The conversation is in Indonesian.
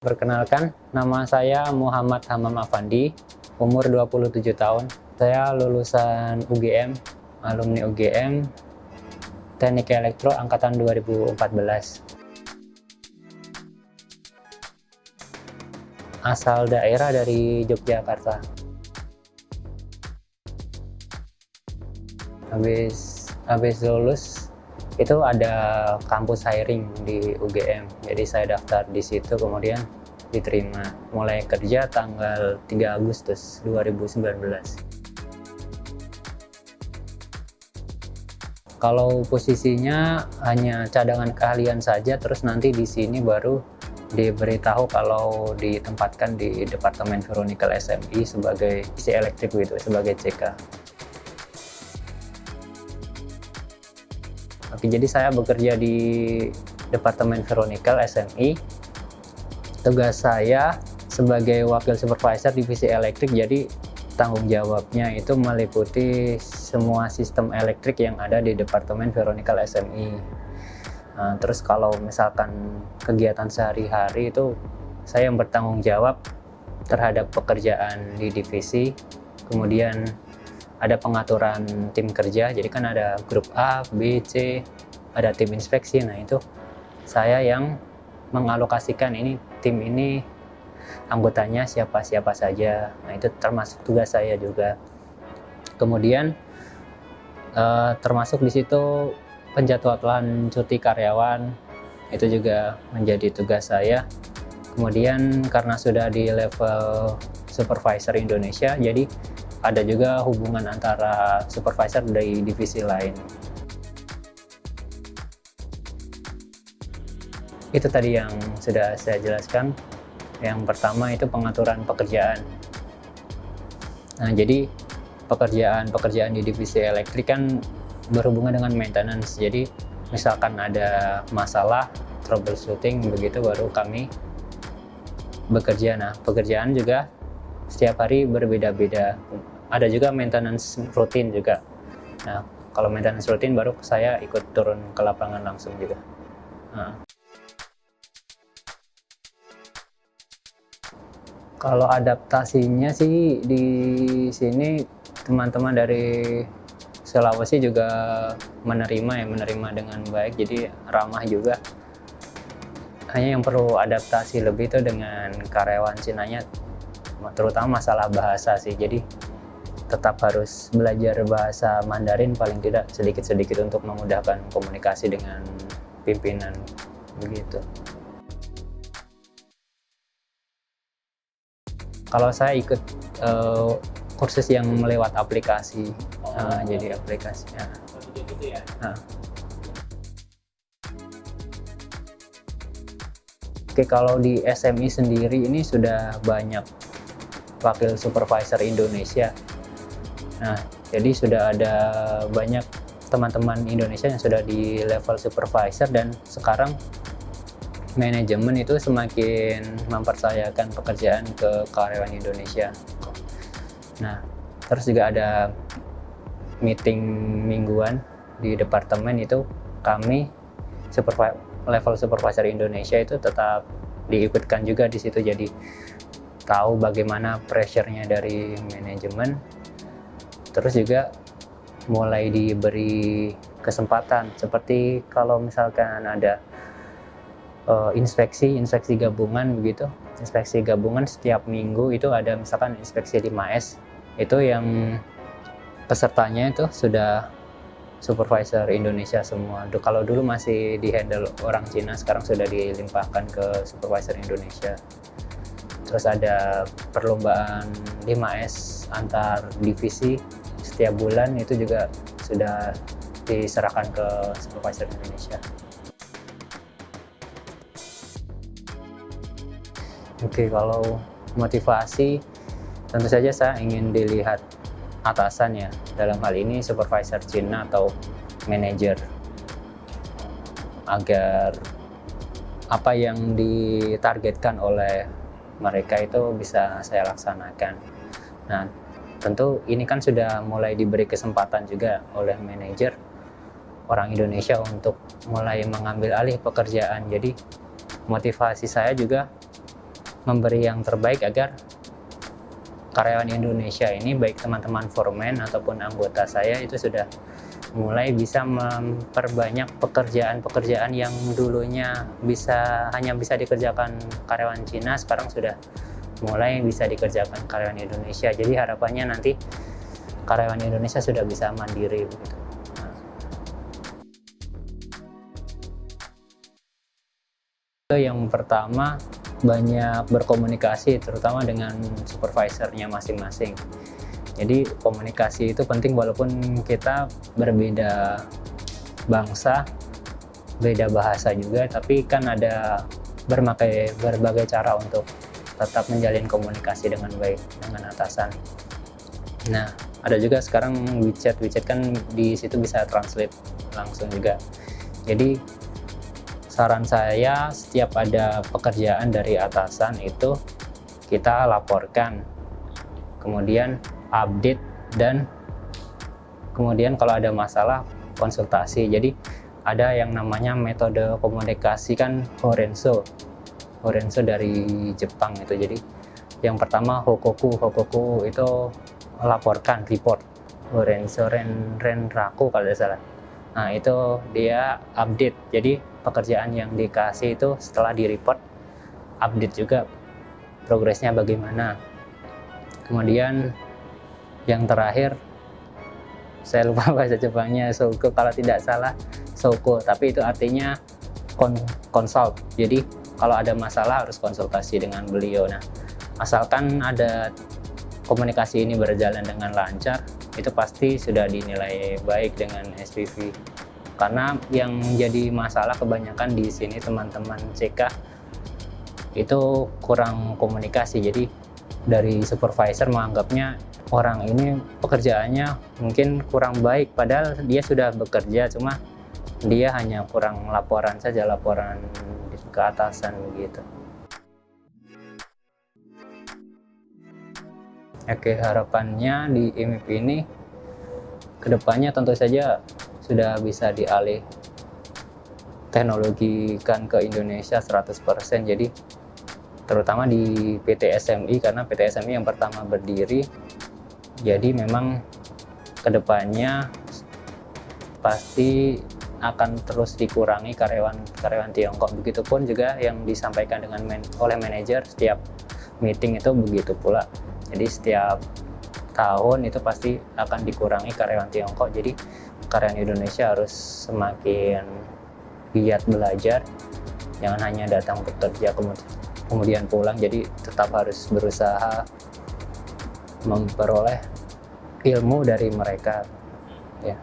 Perkenalkan, nama saya Muhammad Hamam Afandi, umur 27 tahun. Saya lulusan UGM, alumni UGM, Teknik Elektro angkatan 2014. Asal daerah dari Yogyakarta. Habis lulus itu ada kampus hiring di UGM, jadi saya daftar di situ, kemudian diterima, mulai kerja tanggal 3 Agustus 2019. Kalau posisinya hanya cadangan keahlian saja, terus nanti di sini baru diberitahu kalau ditempatkan di Departemen Veronical SMI sebagai isi elektrik gitu, sebagai CK. Oke, jadi saya bekerja di Departemen Veronical SMI. Tugas saya sebagai wakil supervisor divisi elektrik, jadi tanggung jawabnya itu meliputi semua sistem elektrik yang ada di Departemen Veronical SMI. Nah, terus kalau misalkan kegiatan sehari-hari itu saya yang bertanggung jawab terhadap pekerjaan di divisi, kemudian ada pengaturan tim kerja, jadi kan ada grup A, B, C, ada tim inspeksi. Nah itu saya yang mengalokasikan tim ini anggotanya siapa-siapa saja. Nah itu termasuk tugas saya juga. Kemudian termasuk di situ penjadwalan cuti karyawan, itu juga menjadi tugas saya. Kemudian karena sudah di level supervisor Indonesia, jadi ada juga hubungan antara supervisor dari divisi lain. Itu tadi yang sudah saya jelaskan. Yang pertama itu pengaturan pekerjaan. Nah, jadi pekerjaan di divisi elektrik kan berhubungan dengan maintenance. Jadi misalkan ada masalah, troubleshooting, begitu baru kami bekerja. Nah, pekerjaan juga setiap hari berbeda-beda. Ada juga maintenance rutin juga. Nah, kalau maintenance rutin baru saya ikut turun ke lapangan langsung juga. Nah. Kalau adaptasinya sih di sini teman-teman dari Sulawesi juga menerima dengan baik, jadi ramah juga. Hanya yang perlu adaptasi lebih itu dengan karyawan Cinanya, terutama masalah bahasa sih. Jadi tetap harus belajar bahasa Mandarin paling tidak sedikit-sedikit untuk memudahkan komunikasi dengan pimpinan begitu. Kalau saya ikut kursus yang lewat aplikasi, jadi aplikasinya. Oke, kalau di SMI sendiri ini sudah banyak wakil supervisor Indonesia. Nah, jadi sudah ada banyak teman-teman Indonesia yang sudah di level supervisor, dan sekarang manajemen itu semakin mempercayakan pekerjaan ke karyawan Indonesia. Nah, terus juga ada meeting mingguan di departemen, itu kami level supervisor Indonesia itu tetap diikutkan juga di situ, jadi tahu bagaimana pressure-nya dari manajemen. Terus juga mulai diberi kesempatan, seperti kalau misalkan ada inspeksi gabungan begitu. Inspeksi gabungan setiap minggu itu ada, misalkan inspeksi 5S, itu yang pesertanya itu sudah supervisor Indonesia semua. Kalau dulu masih di-handle orang Cina, sekarang sudah dilimpahkan ke supervisor Indonesia. Terus ada perlombaan 5S antar divisi setiap bulan, itu juga sudah diserahkan ke supervisor Indonesia. Oke, kalau motivasi tentu saja saya ingin dilihat atasan ya, dalam hal ini supervisor Cina atau manajer, agar apa yang ditargetkan oleh mereka itu bisa saya laksanakan. Nah, tentu ini kan sudah mulai diberi kesempatan juga oleh manajer orang Indonesia untuk mulai mengambil alih pekerjaan. Jadi motivasi saya juga memberi yang terbaik agar karyawan Indonesia ini, baik teman-teman foreman ataupun anggota saya, itu sudah mulai bisa memperbanyak pekerjaan-pekerjaan yang dulunya hanya bisa dikerjakan karyawan Cina, sekarang sudah mulai bisa dikerjakan karyawan Indonesia. Jadi harapannya nanti karyawan Indonesia sudah bisa mandiri begitu. Yang pertama, banyak berkomunikasi terutama dengan supervisornya masing-masing. Jadi komunikasi itu penting walaupun kita berbeda bangsa, beda bahasa juga, tapi kan ada berbagai cara untuk tetap menjalin komunikasi dengan baik dengan atasan. Nah, ada juga sekarang WeChat kan di situ bisa translate langsung juga. Jadi saran saya, setiap ada pekerjaan dari atasan itu kita laporkan, kemudian update, dan kemudian kalau ada masalah konsultasi. Jadi ada yang namanya metode komunikasi kan Horenso dari Jepang itu. Jadi yang pertama Hokoku itu laporkan, report. Horenso Renraku kalau tidak salah. Nah, itu dia update. Jadi pekerjaan yang dikasih itu setelah di report, update juga progresnya bagaimana. Kemudian yang terakhir, saya lupa bahasa Jepangnya, Souko kalau tidak salah, Souko, tapi itu artinya consult. Jadi kalau ada masalah harus konsultasi dengan beliau. Nah, asalkan ada komunikasi ini berjalan dengan lancar, itu pasti sudah dinilai baik dengan SPV. Karena yang jadi masalah kebanyakan di sini teman-teman CK itu kurang komunikasi. Jadi dari supervisor menganggapnya orang ini pekerjaannya mungkin kurang baik, padahal dia sudah bekerja, cuma dia hanya kurang laporan saja, laporan ke atasan begitu. Oke, harapannya di IMIP ini kedepannya tentu saja sudah bisa dialih teknologikan ke Indonesia 100%. Jadi terutama di PT SMI, karena PT SMI yang pertama berdiri, jadi memang kedepannya pasti akan terus dikurangi karyawan Tiongkok. Begitupun juga yang disampaikan oleh manajer setiap meeting itu begitu pula. Jadi setiap tahun itu pasti akan dikurangi karyawan Tiongkok. Jadi karyawan Indonesia harus semakin giat belajar, jangan hanya datang bekerja kemudian pulang. Jadi tetap harus berusaha memperoleh ilmu dari mereka, ya.